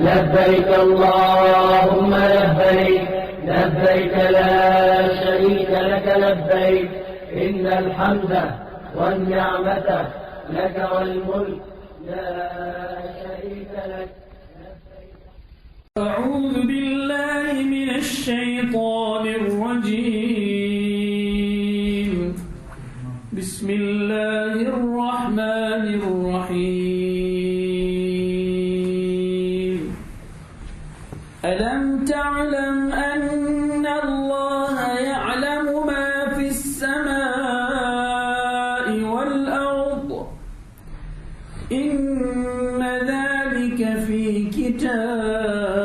لبيك اللهم لبيك لبيك لا شريك لك لبيك إن الحمد والنعمة لك والملك لا شريك لك. أعوذ بالله من الشيطان الرجيم. بسم الله الرحمن الرحيم. ألم تعلم أن الله يعلم ما في السماء والأرض إن ذلك في كتاب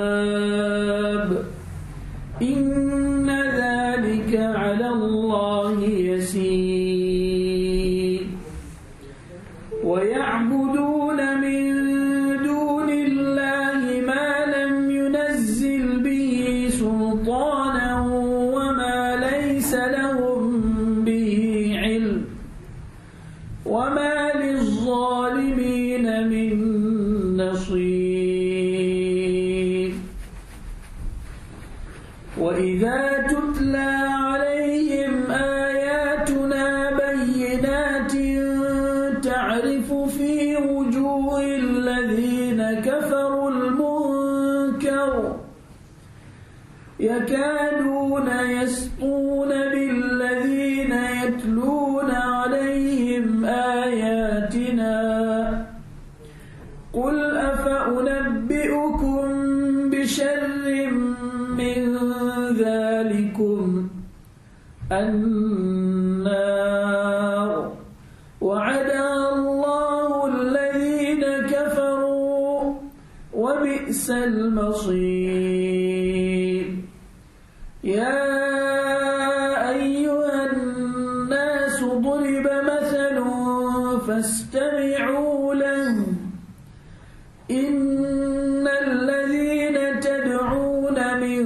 إن ذلك على الله يسير. ويعبدون من دون الله ما لم ينزل به سلطانا وما ليس لهم به علم وما للظالمين من نصير. وإذا تتلى عليهم آياتنا بينات تعرف في وجوه الذين كفروا المنكر يكادون يسطون بالذين يتلون عليهم آياتنا قل أفأنبئكم بشر من ذلكم النار وعدها الله الذين كفروا وبئس المصير. يا أيها الناس ضرب مثل فاستمعوا له إن الذين تدعون من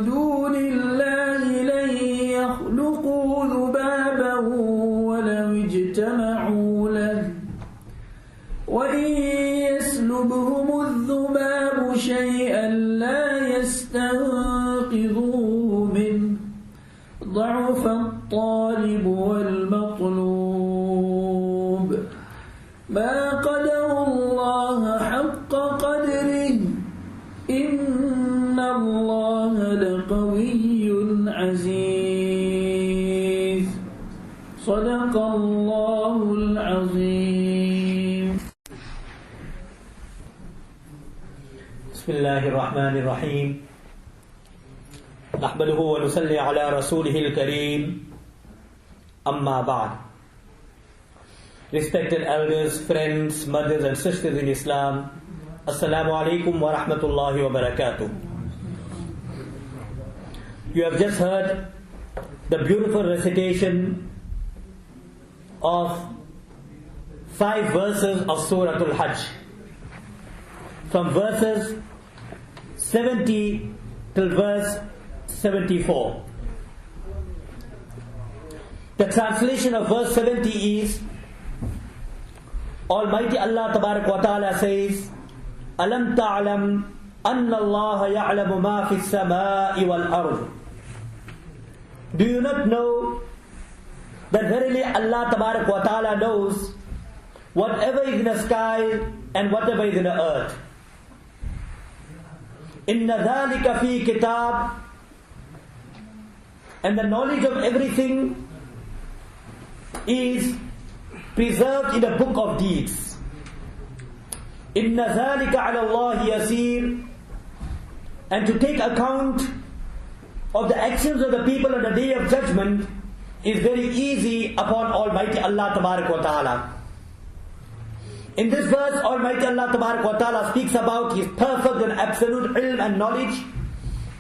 دون الله لن يخلقوا ذبابا ولو اجتمعوا له وإن يسلبهم الذباب شيئا لا يستنقذوه منه ضعف الطالب والمطلوب. ما قدر الله حق قدره إن الله لقوي عزيز. صدق الله العظيم. بسم الله الرحمن الرحيم. نحمده ونصلي على رسوله الكريم. أما بعد. Respected elders, friends, mothers and sisters in Islam, Assalamu alaikum wa rahmatullahi wa barakatuh. You have just heard the beautiful recitation of 5 verses of Surah Hajj, from verses 70 till verse 74. The translation of verse 70 is, Almighty Allah Tabarak wa Ta'ala says, Alam ta'lam anna Allah ya'lamu ma fi as-sama'i wal ard. Do you not know that verily Allah Tabarak wa Ta'ala knows whatever is in the sky and whatever is in the earth? Inna dhalika fi kitab. And the knowledge of everything is preserved in the book of deeds. Inna dhalika ala Allahi yasir. And to take account of the actions of the people on the day of judgment is very easy upon Almighty Allah Tabarak wa Ta'ala. In this verse, Almighty Allah Tabarak wa Ta'ala speaks about His perfect and absolute ilm and knowledge.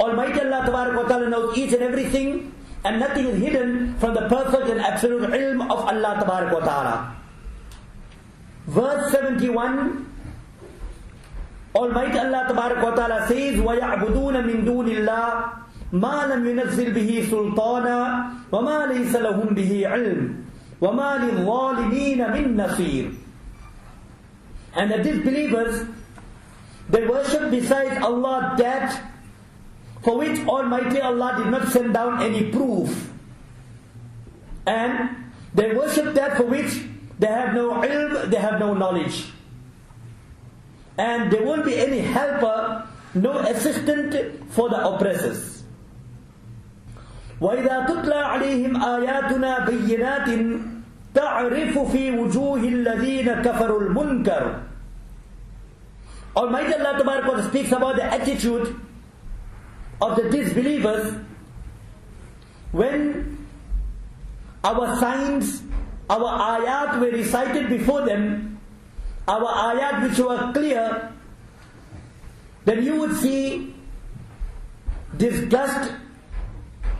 Almighty Allah Tabarak wa Ta'ala knows each and everything, and nothing is hidden from the perfect and absolute ilm of Allah Tabarak wa Ta'ala. Verse 71, Almighty Allah Tabarak wa Ta'ala says, وَيَعْبُدُونَ مِن دُونِ اللَّهِ مَا لَمْ يُنَزِّلْ بِهِ سُلْطَانًا وَمَا لَيْسَ لَهُمْ بِهِ عِلْمٌ وَمَا لِلظَّالِمِينَ مِن نَصِيرٍ. And the disbelievers, They worship besides Allah that for which Almighty Allah did not send down any proof. And they worship that for which they have no ilm, they have no knowledge. And there won't be any helper, no assistant for the oppressors. وَإِذَا تُتْلَى عَلَيْهِمْ آيَاتُنَا بَيِّنَاتٍ تَعْرِفُ فِي وُجُوهِ الَّذِينَ كَفَرُوا الْمُنْكَرِ. Almighty Allah Tabaraka wa Ta'ala speaks about the attitude of the disbelievers when our signs, our ayat were recited before them, our ayat which were clear, then you would see disgust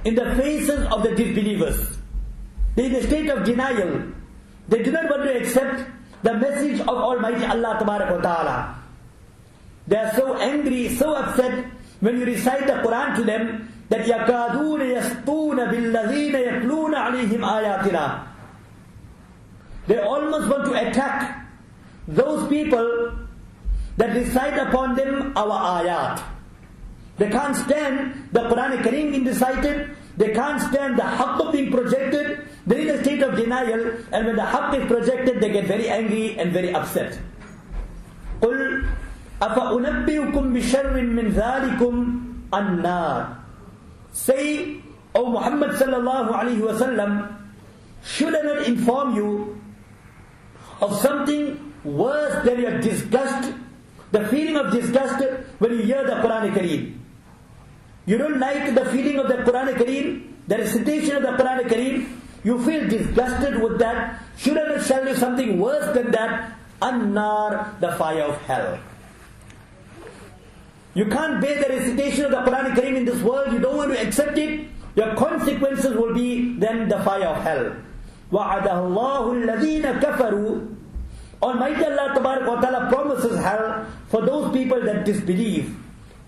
in the faces of the disbelievers. They are in a state of denial. They do not want to accept the message of Almighty Allah Tabaraka wa Ta'ala. They are so angry, so upset when you recite the Quran to them that يَكَادُونَ يَسْطُونَ بِالَّذِينَ يَتْلُونَ عَلَيْهِمْ آيَاتِنَا. They almost want to attack those people that recite upon them our ayat. They can't stand the Quran Kareem being recited. They can't stand the haqq being projected. They're in a state of denial, and when the haqq is projected, they get very angry and very upset. قُلْ أَفَأُنَبِّئُكُمْ بِشَرٍّ مِّن ذَلِكُمْ النَّارِ. Say, O Muhammad sallallahu alayhi wa sallam, should I not inform you of something worse than your disgust, the feeling of disgust when you hear the Quran Kareem? You don't like the feeling of the Quran Kareem, the recitation of the Quran Kareem, you feel disgusted with that. Should I not tell you something worse than that? An-nar, the fire of hell. You can't bear the recitation of the Quran Kareem in this world, you don't want to accept it, your consequences will be then the fire of hell. وَعَدَهُ اللَّهُ الَّذِينَ كَفَرُوا. Almighty Allah Tabaraka wa Ta'ala promises hell for those people that disbelieve.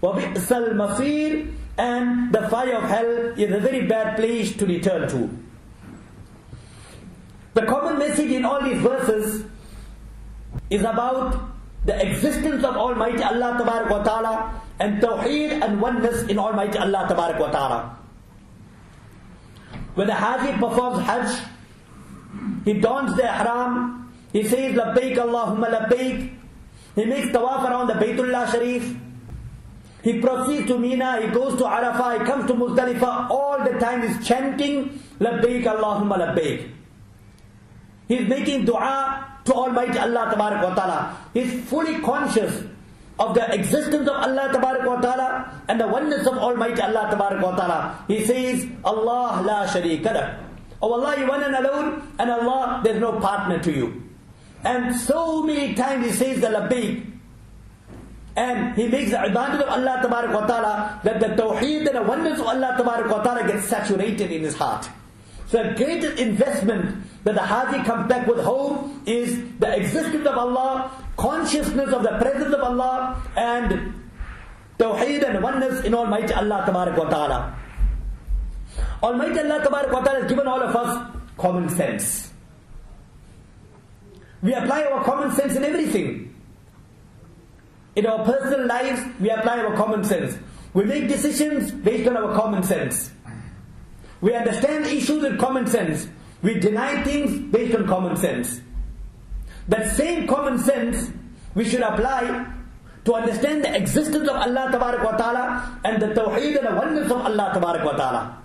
وَبِئْسَ الْمَصِيرِ. And the fire of hell is a very bad place to return to. The common message in all these verses is about the existence of Almighty Allah Tabaraka wa Ta'ala and Tawheed and oneness in Almighty Allah Tabaraka wa Ta'ala. When the Haji performs Hajj, he dons the ihram, he says Labbaik Allahumma Labbaik, he makes tawaf around the Baytullah Sharif, he proceeds to Mina, he goes to Arafah, he comes to Muzdalifah, all the time he's chanting Labbaik Allahumma Labbaik. He's making dua to Almighty Allah Tabaraka wa Ta'ala. He's fully conscious of the existence of Allah Tabaraka wa Ta'ala and the oneness of Almighty Allah Tabaraka wa Ta'ala. He says, Allah la sharika lah. Oh Allah, you one and alone, and Allah, there's no partner to you. And so many times he says the labbaik. And he makes the ibadat of Allah Tabaraka wa Ta'ala that the tawheed and the oneness of Allah Tabaraka wa Ta'ala gets saturated in his heart. So the greatest investment that the Haji comes back with home is the existence of Allah, consciousness of the presence of Allah, and Tawheed and oneness in Almighty Allah Tabaraka wa Ta'ala. Almighty Allah Tabaraka wa Ta'ala has given all of us common sense. We apply our common sense in everything. In our personal lives, we apply our common sense. We make decisions based on our common sense. We understand issues with common sense. We deny things based on common sense. That same common sense we should apply to understand the existence of Allah Tabaraka wa Ta'ala and the Tawheed and the oneness of Allah Tabaraka wa Ta'ala.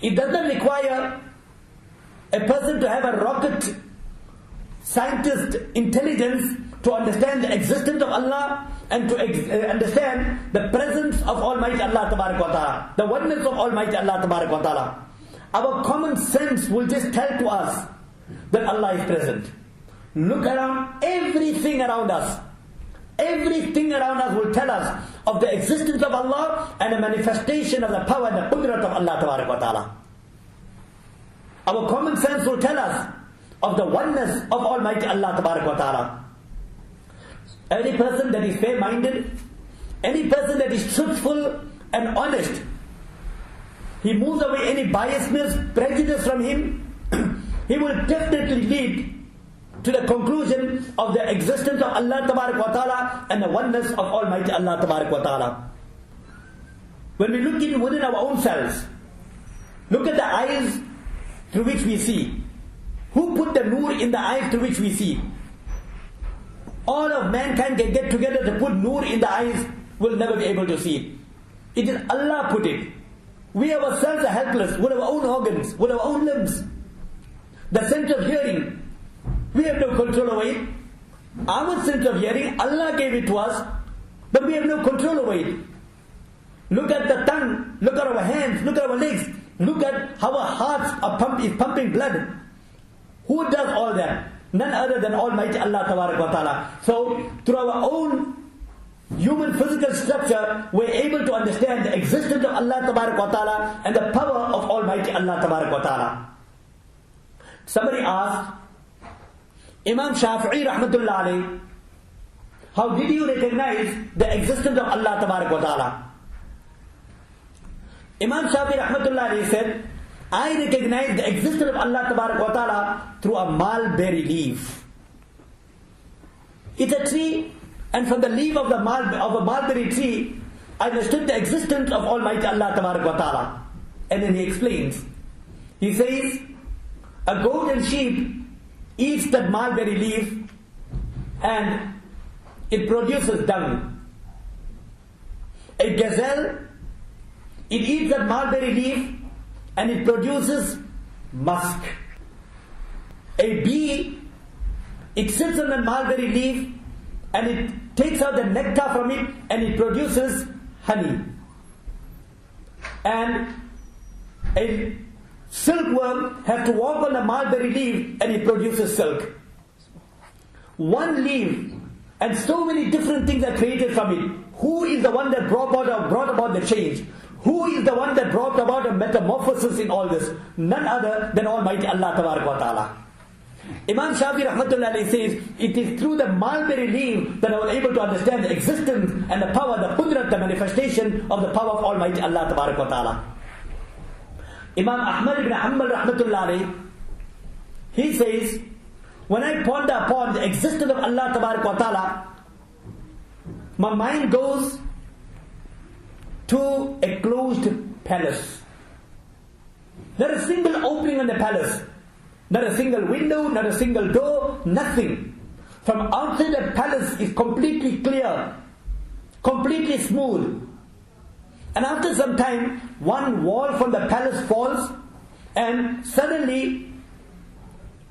It does not require a person to have a rocket scientist intelligence to understand the existence of Allah and to understand the presence of Almighty Allah Tabaraka wa Ta'ala, the oneness of Almighty Allah Tabaraka wa Ta'ala. Our common sense will just tell to us that Allah is present. Look around, everything around us. Everything around us will tell us of the existence of Allah and the manifestation of the power and the qudrat of Allah Tabaraka wa Ta'ala. Our common sense will tell us of the oneness of Almighty Allah Tabaraka wa Ta'ala. Any person that is fair-minded, any person that is truthful and honest, he moves away any biasness, prejudice from him, he will definitely lead to the conclusion of the existence of Allah Tabarak wa Ta'ala and the oneness of Almighty Allah Tabarak wa Ta'ala. When we look within our own selves, look at the eyes through which we see. Who put the nur in the eyes through which we see? All of mankind can get together to put nur in the eyes, will never be able to see it. It is Allah put it. We ourselves are helpless with our own organs, with our own limbs. The sense of hearing, we have no control over it. Our sense of hearing, Allah gave it to us, but we have no control over it. Look at the tongue, look at our hands, look at our legs, look at how our hearts is pumping blood. Who does all that? None other than Almighty Allah Tabarak wa Ta'ala. So, through our own human physical structure, we're able to understand the existence of Allah Tabarak wa Ta'ala and the power of Almighty Allah Tabarak wa Ta'ala. Somebody asked Imam Shafi'i Rahmatullah alayhi, how did you recognize the existence of Allah Tabarak wa Ta'ala? Imam Shafi'i Rahmatullah alayhi said, I recognize the existence of Allah Tabarak wa Ta'ala through a mulberry leaf. It's a tree, and from the leaf of a mulberry tree, I understood the existence of Almighty Allah Tabarak wa Ta'ala. And then he explains. He says, a goat and sheep eats that mulberry leaf and it produces dung. A gazelle, it eats that mulberry leaf and it produces musk. A bee, it sits on the mulberry leaf and it takes out the nectar from it and it produces honey. And a silkworm has to walk on the mulberry leaf and it produces silk. One leaf and so many different things are created from it. Who is the one that brought about the change? Who is the one that brought about a metamorphosis in all this? None other than Almighty Allah Tabarak wa Ta'ala. Imam Shafi Rahmatullah alayhi says, it is through the mulberry leaf that I was able to understand the existence and the power, the qudrat, the manifestation of the power of Almighty Allah Tabarak wa Ta'ala. Imam Ahmad ibn Hanbal Rahmatullah alayhi, he says, when I ponder upon the existence of Allah Tabarak wa Ta'ala, my mind goes to a closed palace. Not a single opening in the palace. Not a single window, not a single door, nothing. From outside the palace is completely clear, completely smooth. And after some time, one wall from the palace falls and suddenly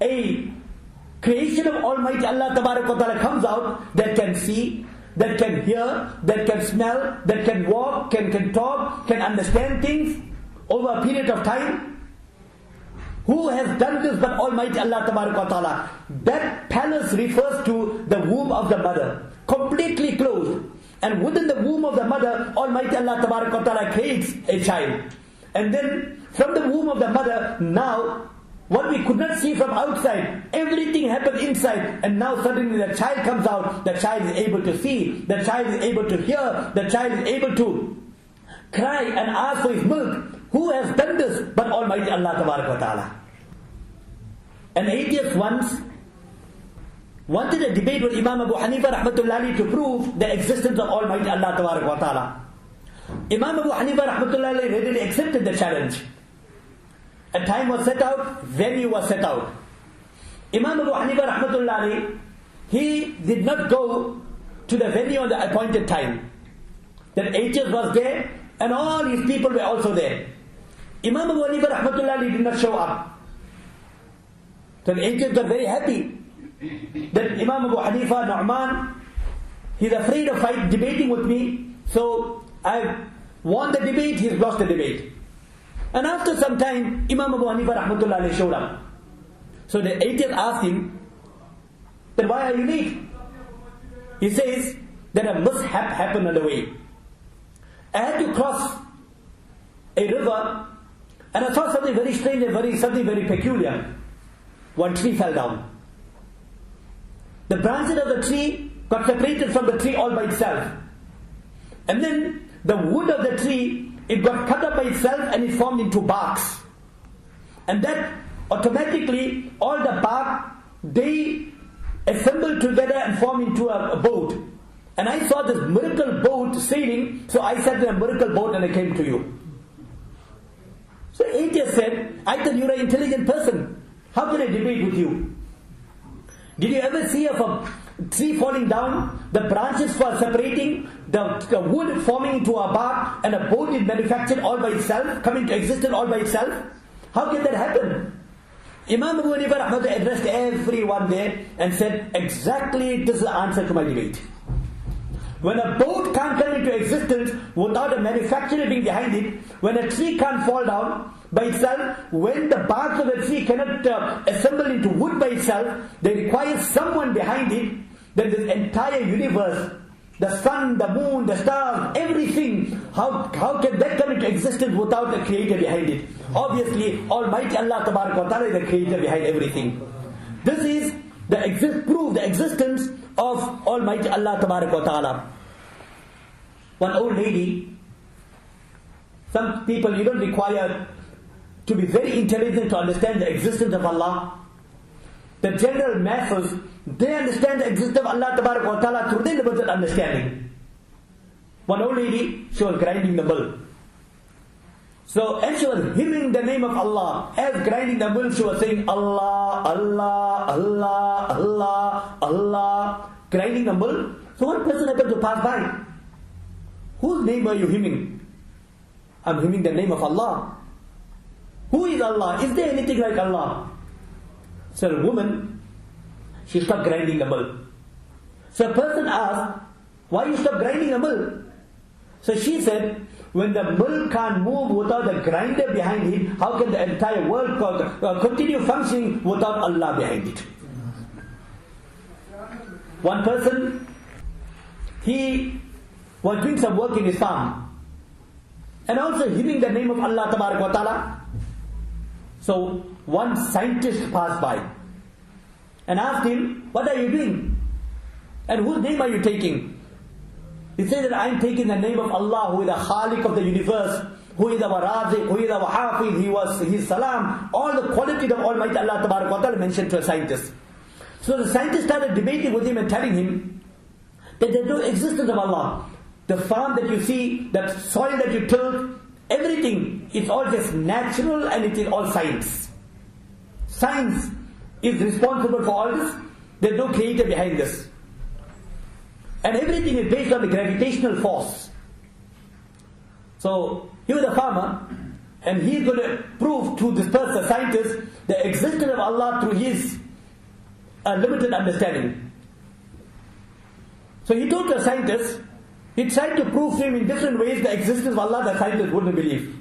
a creation of Almighty Allah Tabarak wa Ta'ala comes out that can see, that can hear, that can smell, that can walk, can talk, can understand things over a period of time. Who has done this but Almighty Allah Tabarak wa Ta'ala? That palace refers to the womb of the mother, completely closed. And within the womb of the mother, Almighty Allah Tabarak wa Ta'ala creates a child. And then from the womb of the mother, now what we could not see from outside, everything happened inside, and now suddenly the child comes out, the child is able to see, the child is able to hear, the child is able to cry and ask for his milk. Who has done this but Almighty Allah Tabarak wa Ta'ala? An atheist once wanted a debate with Imam Abu Hanifa Rahmatullahi to prove the existence of Almighty Allah Tabarak wa Ta'ala. Imam Abu Hanifa Rahmatullahi readily accepted the challenge. A time was set out, venue was set out. Imam Abu Hanifa Rahmatullahi, he did not go to the venue on the appointed time. That atheist was there and all his people were also there. Imam Abu Hanifa Rahmatullahi did not show up. So the atheists got very happy that Imam Abu Hanifa, Nu'man, he's afraid of debating with me, so I've won the debate, he's lost the debate. And after some time, Imam Abu Hanifa Rahmatullahi showed up. So the atheist asked him, then why are you late? He says that a mishap happened on the way. I had to cross a river and I saw something very strange and something very peculiar. One tree fell down. The branches of the tree got separated from the tree all by itself. And then the wood of the tree, it got cut up by itself and it formed into barks. And that automatically, all the bark, they assemble together and form into a boat. And I saw this miracle boat sailing, so I sat in a miracle boat and I came to you. So atheist said, I thought you were an intelligent person. How can I debate with you? Did you ever see a tree falling down, the branches for separating, the wood forming into a bark, and a boat is manufactured all by itself, come into existence all by itself? How can that happen? Imam Abu Hanifa addressed everyone there and said, exactly this is the answer to my debate. When a boat can't come into existence without a manufacturer being behind it, when a tree can't fall down by itself, when the bark of a tree cannot assemble into wood by itself, they require someone behind it, then this entire universe, the sun, the moon, the stars, everything, how can that come into existence without a creator behind it? Obviously, Almighty Allah Tabarak wa Ta'ala is the creator behind everything. This is proof the existence of Almighty Allah Tabarak wa Ta'ala. One old lady, some people, you don't require to be very intelligent to understand the existence of Allah. The general masses, they understand the existence of Allah Tabarak wa Ta'ala through their limited understanding. One old lady, she was grinding the mill. So as she was hymning the name of Allah, as grinding the mill, she was saying Allah, Allah, Allah, Allah, Allah, grinding the mill. So one person happened to pass by. Whose name are you hymning? I'm hymning the name of Allah. Who is Allah? Is there anything like Allah? So a woman, she stopped grinding the mill. So a person asked, why you stop grinding the mill? So she said, when the mill can't move without a grinder behind it, how can the entire world continue functioning without Allah behind it? One person, he was doing some work in his farm and also hymning the name of Allah Tabarak wa Ta'ala. So one scientist passed by and asked him, what are you doing? And whose name are you taking? He said that I am taking the name of Allah, who is the Khaliq of the universe, who is our Razik, who is our Hafiz, He is Salam. All the qualities of Almighty Allah Tabarak wa Ta'ala mentioned to a scientist. So the scientist started debating with him and telling him that there is no existence of Allah. The farm that you see, that soil that you tilled, everything, it's all just natural and it is all science. Science is responsible for all this. There is no creator behind this. And everything is based on the gravitational force. So, he was a farmer, and he is going to prove to this person, scientist, the existence of Allah through his limited understanding. So he told the scientist, he tried to prove to him in different ways the existence of Allah. The scientist wouldn't believe.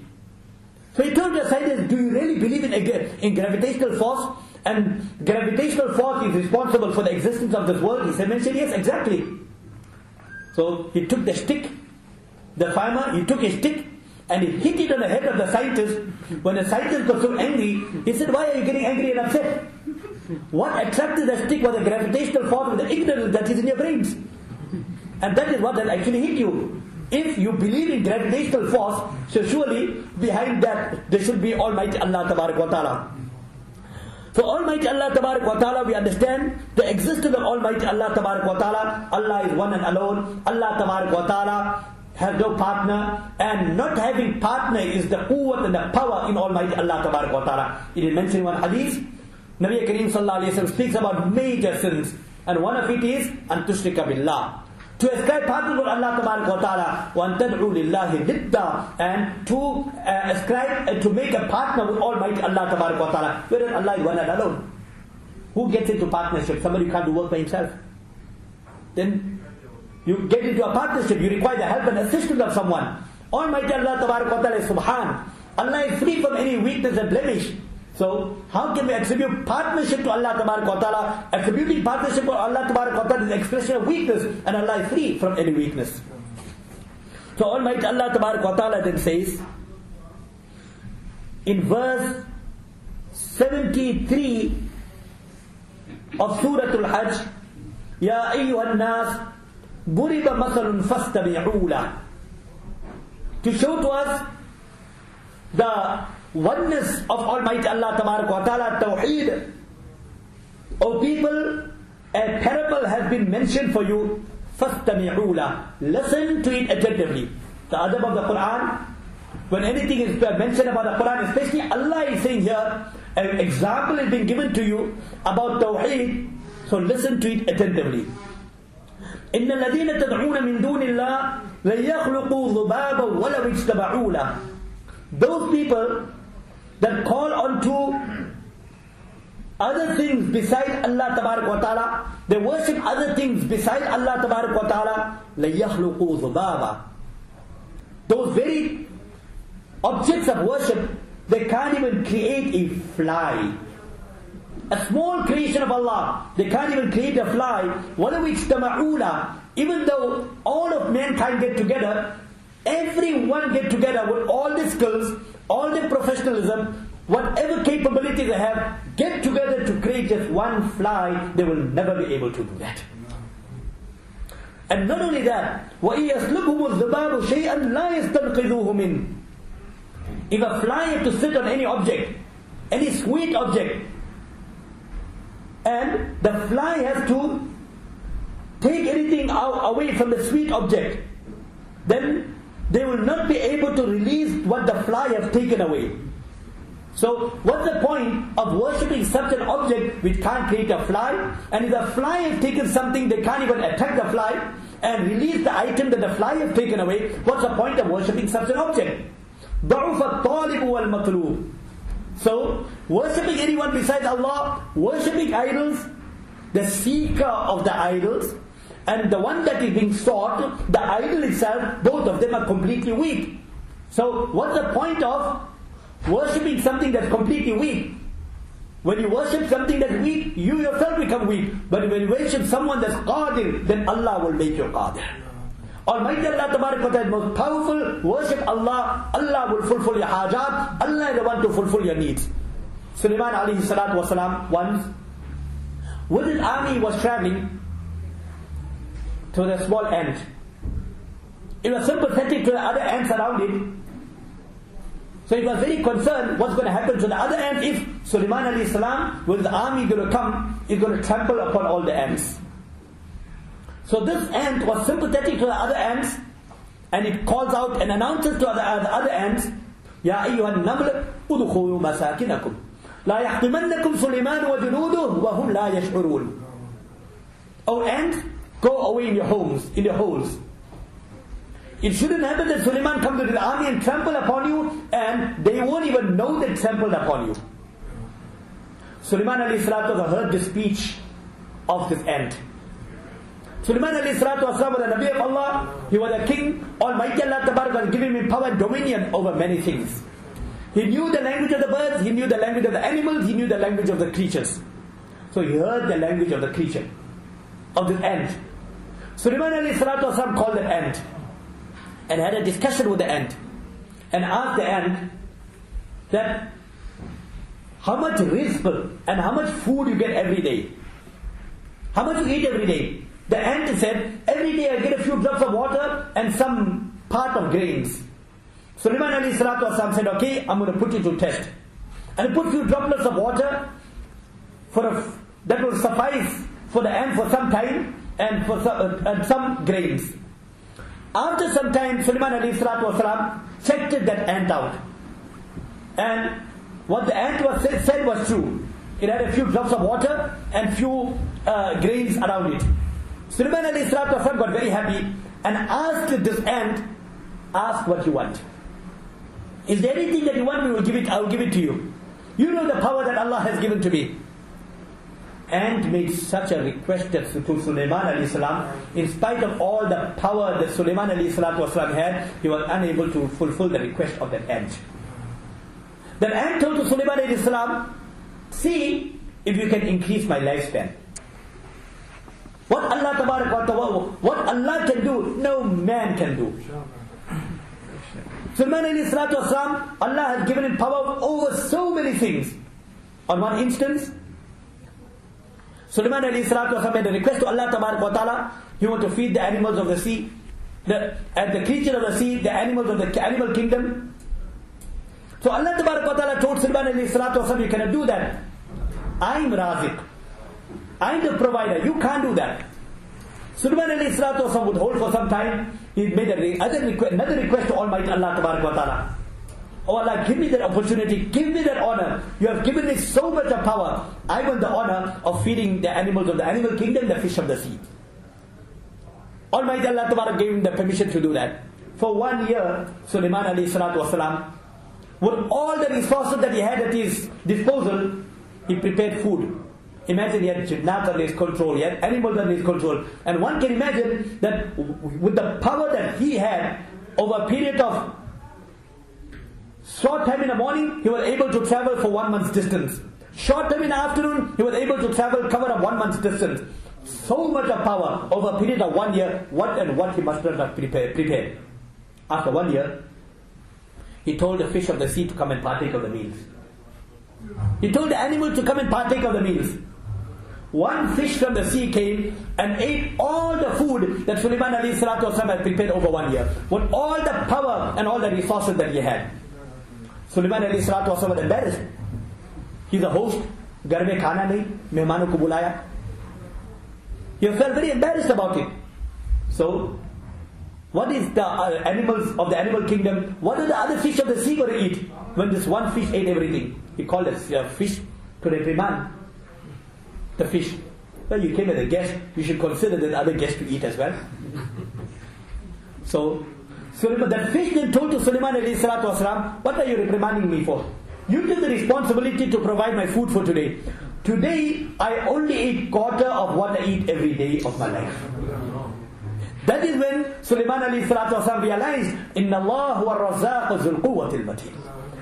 So he told the scientist, do you really believe in gravitational force? And gravitational force is responsible for the existence of this world? He said, yes, exactly. So he took the stick, the farmer, he took a stick and he hit it on the head of the scientist. When the scientist got so angry, he said, why are you getting angry and upset? What attracted the stick was the gravitational force of the ignorance that is in your brains. And that is what has actually hit you. If you believe in gravitational force, so surely behind that there should be Almighty Allah Tabarak wa Ta'ala. For Almighty Allah Tabarak wa Ta'ala, we understand the existence of Almighty Allah Tabarak wa Ta'ala. Allah is one and alone. Allah Tabarak wa Ta'ala has no partner, and not having partner is the quwwat and the power in Almighty Allah Tabarak wa Ta'ala. It is mentioned in one hadith. Nabi Kareem Sallallahu Alaihi Wasallam speaks about major sins, and one of it is an tushrika billah, to ascribe partner to Allah Tabarak wa Ta'ala, wa an tad'u lillahi nidda, and to ascribe and to make a partner with Almighty Allah Tabarak wa Ta'ala, whereas Allah is one and alone. Who gets into partnership? Somebody who can't do work by himself. Then you get into a partnership, you require the help and assistance of someone. Almighty Allah Tabarak wa Ta'ala is Subhan. Allah is free from any weakness and blemish. So, how can we attribute partnership to Allah Tabarak wa Ta'ala? Attributing partnership to Allah Tabarak wa Ta'ala is an expression of weakness, and Allah is free from any weakness. So, Almighty Allah Tabarak wa Ta'ala then says, in verse 73 of Surah Hajj, Ya ayyuhan nas, buriba masalun fastabi'u lah. To show to us the oneness of Almighty Allah Tabarak wa Ta'ala, Tawheed. O people, a parable has been mentioned for you, فَاسْتَمِعُوا لَهُ, listen to it attentively. The adab of the Quran, when anything is mentioned about the Quran, especially Allah is saying here, an example is being given to you about Tawheed, so listen to it attentively. إِنَّ الَّذِينَ تَدْعُونَ مِن دُونِ اللَّهِ لَيَخْلُقُوا ذُبَابًا وَلَوْ اجْتَمَعُوا لَهُ. Those people that call on to other things beside Allah Tabarak wa Ta'ala, they worship other things beside Allah Tabarak wa Ta'ala, لَيَخْلُقُوا ذُبَابًا. Those very objects of worship, they can't even create a fly. A small creation of Allah, they can't even create a fly. وَلَوْ اجْتَمَعُوا لَهُ. Even though all of mankind get together, everyone get together with all the skills, all the professionalism, whatever capabilities they have, get together to create just one fly, they will never be able to do that. And not only that, وَإِيَسْلُبْهُمُ الذُّبَابُ شَيْئًا لَا يَسْتَنْقِذُوهُ مِنْ. If a fly had to sit on any object, any sweet object, and the fly has to take anything away from the sweet object, then they will not be able to release what the fly has taken away. So what's the point of worshipping such an object which can't create a fly? And if the fly has taken something, they can't even attack the fly and release the item that the fly has taken away. What's the point of worshipping such an object? ضَعُفَ الطَّالِبُ وَالْمَطْلُوبُ. So worshipping anyone besides Allah, worshipping idols, the seeker of the idols and the one that is being sought, the idol itself, both of them are completely weak. So what's the point of worshipping something that's completely weak? When you worship something that's weak, you yourself become weak. But when you worship someone that's qadir, then Allah will make you qadir. Almighty Allah Tabarak wa Ta'ala is most powerful. Worship Allah, Allah will fulfill your hajat, Allah is the one to fulfill your needs. Sulaiman alayhi salatu wasalam once, with his army, was traveling to the small ant. It was sympathetic to the other ants around it. So he was very concerned what's going to happen to the other ants if Sulaiman alayhi salam with the army going to come, is going to trample upon all the ants. So this ant was sympathetic to the other ants, and it calls out and announces to the other ants, Ya ayyuhan naml udkhulu masakinakum la yahtimannakum Sulaiman wa junuduhu wa hum la yash'urun. O ants, go away in your homes, in your holes. It shouldn't happen that Sulaiman comes with the army and trample upon you, and they won't even know they trampled upon you. Sulaiman alayhi salatu heard the speech of this ant. Sulaiman alayhi salatu wasalam was a Nabi of Allah. He was a king. Almighty Allah Tabarak was giving him power and dominion over many things. He knew the language of the birds, he knew the language of the animals, he knew the language of the creatures. So he heard the language of the creature, of the ant. Sulaiman alayhi salatu wasalam called the ant and had a discussion with the ant and asked the ant that how much rizq and how much food you get every day. How much you eat every day? The ant said, every day I get a few drops of water and some part of grains. Sulaiman alayhi salatu wasalam said, okay, I'm going to put you to test. And he put a few droplets of water that will suffice for the ant for some time and for some grains. After some time, Sulaiman alayhi salatu wasalam checked that ant out. And what the ant said was true. It had a few drops of water and few grains around it. Sulaiman alayhi salatu wasalam got very happy and asked this ant, ask what you want. Is there anything that you want me, I will give it to you. You know the power that Allah has given to me. Ant made such a request to Sulaiman alayhi salam. In spite of all the power that Sulaiman alayhi salatu wasalam had, he was unable to fulfill the request of that ant. The ant told to Sulaiman alayhi salam, see if you can increase my lifespan. What Allah can do, no man can do. Sulaiman alayhi salatu wasalam, Allah has given him power over so many things. On one instance, Sulaiman alayhi salatu wasalam made a request to Allah wa ta'ala. He wanted to feed the animals of the sea, the creatures of the sea, the animals of the animal kingdom. So Allah wa ta'ala told Sulaiman alayhi salatu wasalam, you cannot do that. I'm Raziq. I'm the provider. You can't do that. Sulaiman alayhi salatu wasalam would hold for some time. He made another request to Almighty Allah tabarak wa ta'ala. Oh Allah, give me that opportunity, give me that honor. You have given me so much of power. I want the honor of feeding the animals of the animal kingdom, the fish of the sea. Almighty Allah tabarak gave him the permission to do that. For 1 year, Sulaiman alayhi salatu wasalam, with all the resources that he had at his disposal, he prepared food. Imagine he had jinnat under his control, he had animals under his control. And one can imagine that with the power that he had, over a period of short time in the morning, he was able to travel for 1 month's distance. Short time in the afternoon, he was able to cover up 1 month's distance. So much of power over a period of 1 year, what he must not have prepared. After 1 year, he told the fish of the sea to come and partake of the meals. He told the animals to come and partake of the meals. One fish from the sea came and ate all the food that Sulaiman alayhi salatu wasalam had prepared over 1 year, with all the power and all the resources that he had. Sulaiman alayhi salatu wasalam was embarrassed. He's a host. Ghar mein khana nahi, mehmanon ko bulaya. He felt very embarrassed about it. So, what is the animals of the animal kingdom? What are the other fish of the sea going to eat? When this one fish ate everything, he called a fish to reprimand the fish. Well, you came as a guest, you should consider the other guests to eat as well. So, that fish then told to Sulaiman alayhi salatu wasalam, what are you reprimanding me for? You took the responsibility to provide my food for today. Today, I only eat quarter of what I eat every day of my life. That is when Sulaiman alayhi salatu wasalam realized, Inna Allah huwa ar-razzaq zul quwwatil mateen.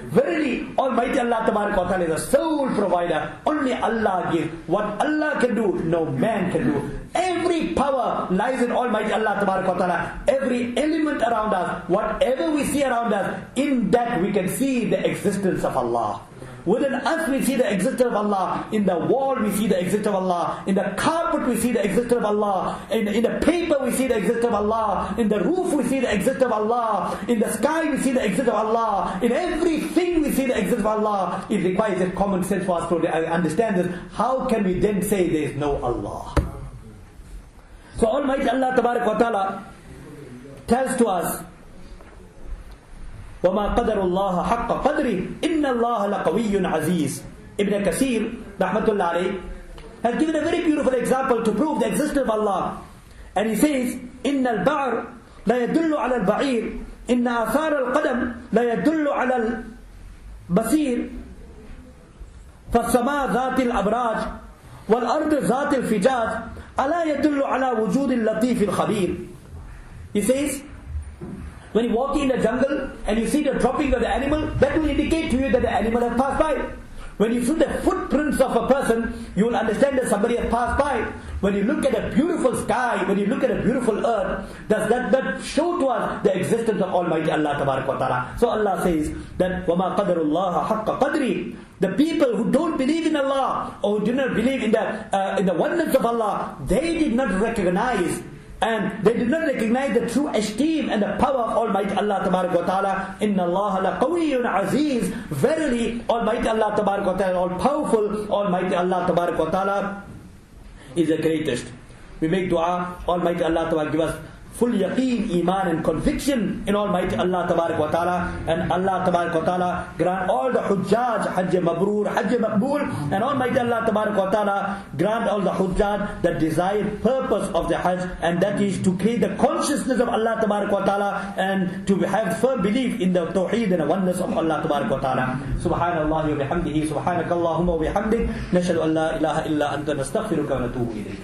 Verily, Almighty Allah tabarak wa ta'ala is a sole provider. Only Allah gives. What Allah can do, no man can do. Every power lies in Almighty Allah tabarak wa ta'ala. Every element around us, whatever we see around us, in that we can see the existence of Allah. Within us we see the existence of Allah. In the wall we see the existence of Allah. In the carpet we see the existence of Allah. In the paper we see the existence of Allah. In the roof we see the existence of Allah. In the sky we see the existence of Allah. In everything we see the existence of Allah. It requires a common sense for us to understand this. How can we then say there is no Allah? So Almighty Allah Tabarak wa Ta'ala tells to us, وَمَا قَدَرُ اللَّهَ حَقَّ قَدْرِهِ إِنَّ اللَّهَ لَقَوِيٌّ عَزِيزٌ. Ibn Kathir, rahmatullah alayh, has given a very beautiful example to prove the existence of Allah. And he says, إِنَّ الْبَعْرَ لَا يَدُلُّ عَلَى الْبَعِيرِ إِنَّ آثَارَ الْقَدَمِ لَا يَدُلُّ عَلى الْبَصِيرِ فَالسَّمَاء ذَاتِ الْأَبْرَاجِ وَالْأَرْضِ ذَاتِ الْفِجَاجِ أَلَا يَدُلُّ عَلَى وُجُودِ اللَّطِيفِ الْخَبِيرِ. He says, when you walk in the jungle and you see the dropping of the animal, that will indicate to you that the animal has passed by. When you see the footprints of a person, you will understand that somebody has passed by. When you look at a beautiful sky, when you look at a beautiful earth, does that show to us the existence of Almighty Allah Tabarak wa Ta'ala? So Allah says that وَمَا قَدَرُ اللَّهَ حَقَّ قَدْرِهِ. The people who don't believe in Allah, or who do not believe in the oneness of Allah, they did not recognize, and they did not recognize the true esteem and the power of Almighty Allah Tabarak wa Ta'ala. Inna Allah laqawiyyun aziz. Verily, Almighty Allah Tabarak wa Ta'ala, all powerful, Almighty Allah Tabarak wa Ta'ala is the greatest. We make dua, Almighty Allah Tabarak give us full yaqeen, iman and conviction in Almighty Allah Tabarak wa Ta'ala. And Allah Tabarak wa Ta'ala grant all the hujjaj, Hajj Mabrur, Hajj Maqbool. And Almighty Allah Tabarak wa Ta'ala grant all the hujjaj the desired purpose of the Hajj, and that is to create the consciousness of Allah Tabarak wa Ta'ala, and to have firm belief in the tawheed and the oneness of Allah Tabarak wa Ta'ala. Subhanallah wa bihamdihi, subhanakallahumma wa bihamdik, nashhadu an la ilaha illa anta nastaghfiruka wa natubu ilayk.